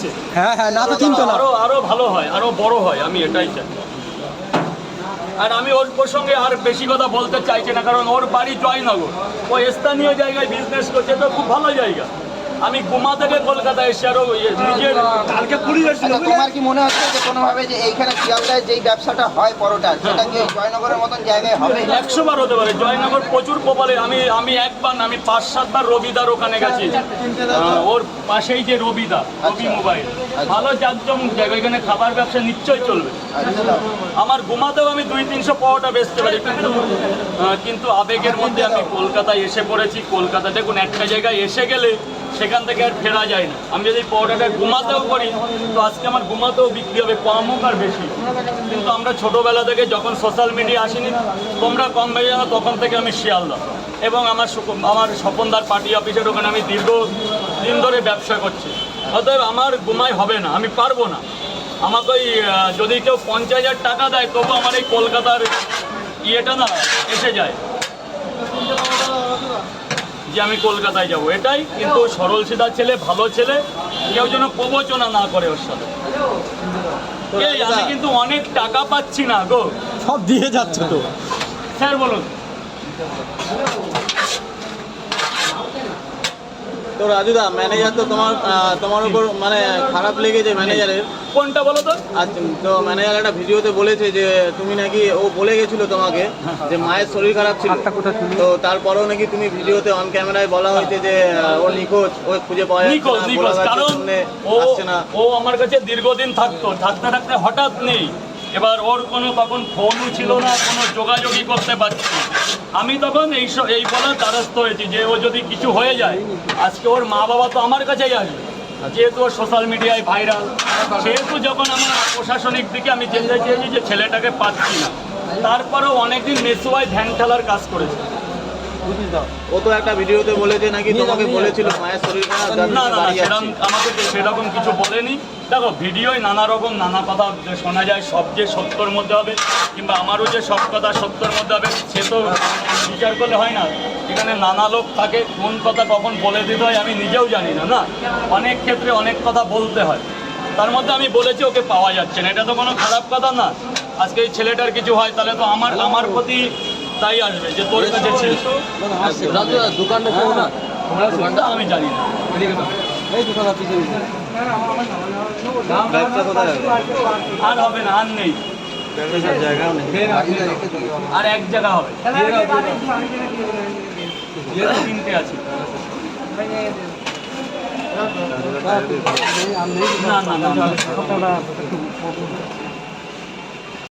চিনেছে। হ্যাঁ হ্যাঁ, না তো চিনতো না। আরো ভালো হয়, আরো বড় হয়, আমি এটাই চাই। আর আমি ওর প্রসঙ্গে আর বেশি কথা বলতে চাইছি না, কারণ ওর বাড়ি জয়নগর, ও স্থানীয় জায়গায় বিজনেস করছে, তো খুব ভালো জায়গা। আমি গুমা থেকে কলকাতা এসে আরো নিজের কালকে পুরী গেছিল। তোমার কি মনে হচ্ছে যে কোনোভাবে যে এইখানে শিয়ালদায় যেই ব্যবসাটা হয় পরোটার, সেটা কি জয়নগরের মতন জায়গায় হবে? 100 বার হতে পারে। জয়নগর প্রচুর কপালে, আমি একবার না, আমি 5-7 বার রবিদার ওখানে গেছি। ওর পাশেই যে রবি মোবাইল, ভালো জাঁকজমক জায়গা, এখানে খাবার ব্যবসা নিশ্চয়ই চলবে। আমার ঘুমাতেও আমি 200-300 পাওয়াটা বেচতে পারি, কিন্তু আবেগের মধ্যে আমি কলকাতায় এসে পড়েছি। কলকাতা দেখুন, একটা জায়গায় এসে গেলে সেখান থেকে আর ফেরা যায় না। আমি যদি পাউডারটা ঘুমাতেও করি, তো আজকে আমার ঘুমাতেও বিক্রি হবে, কম হোক আর বেশি। কিন্তু আমরা ছোটোবেলা থেকে যখন সোশ্যাল মিডিয়া আসেনি, তোমরা কম বেজে না, তখন থেকে আমি শিয়ালদা এবং আমার স্বপনদার পার্টি অফিসের ওখানে আমি দীর্ঘদিন ধরে ব্যবসা করছি। অতএব আমার ঘুমাই হবে না, আমি পারবো না। আমাকে ওই যদি কেউ 50,000 টাকা দেয়, তবু আমার এই কলকাতার ইয়েটা না এসে যায় যে আমি কলকাতায় যাব, এটাই। কিন্তু সরল সিধা ছেলে, ভালো ছেলে, কেউ যেন প্রবচনা না করে ওর সাথে। আমি কিন্তু অনেক টাকা পাচ্ছি না গো, সব দিয়ে যাচ্ছে তো। স্যার বলুন। তো রাজুদা, ম্যানেজার তো তোমার উপর মানে খারাপ লেগেছে ম্যানেজারের। কোনটা বলো তো? আচ্ছা, তো ম্যানেজার একটা ভিডিওতে বলেছে যে তুমি নাকি, ও বলে গেছিল তোমাকে যে মায়ের শরীর খারাপ ছিল, তো তারপরেও নাকি তুমি ভিডিওতে অন ক্যামেরায় বলা হয়েছে যে ও নিখোঁজ, ও খুঁজে পাওয়া নিখোঁজ, কারণ ও আমার কাছে দীর্ঘদিন থাকতে হঠাৎ নেই। এবার ওর কোনো তখন ফোনও ছিল না, কোনো যোগাযোগই করতে পারছি না। আমি তখন এই বলার দ্বারস্থ হয়েছি যে ও যদি কিছু হয়ে যায়, আজকে ওর মা বাবা তো আমার কাছেই আসবে, যেহেতু ওর সোশ্যাল মিডিয়ায় ভাইরাল। সেহেতু যখন আমার প্রশাসনিক দিকে আমি জানতে চেয়েছি যে ছেলেটাকে পাচ্ছি না, তারপরেও অনেকদিন মেসোয়ায় ধ্যান খেলার কাজ করেছে। ও তো একটা ভিডিওতে বলেছে নাকি তোমাকে বলেছিল মায়ের শরীর খারাপ। না, আমাকে আমাকে কিছু বলেনি। দেখো, ভিডিওয় নানা রকম নানা কথা শোনা যায়, সব যে সত্যর মধ্যে হবে কিংবা আমারও যে সব কথা সত্যর মধ্যে হবে, সে তো বিচার করলে হয় না। এখানে নানা লোক থাকে, কোন কথা কখন বলে দিতে হয় আমি নিজেও জানি না। না, অনেক ক্ষেত্রে অনেক কথা বলতে হয়। তার মধ্যে আমি বলেছি ওকে পাওয়া যাচ্ছে না, এটা তো কোনো খারাপ কথা না। আজকে এই ছেলেটার কিছু হয়, তাহলে তো আমার প্রতি তাই আসবে যে তোর কাছে ছিল। দোকানটা আমি জানি না। আর হবে না, আর নেই, আর এক জায়গা হবে, 3টে আছে। না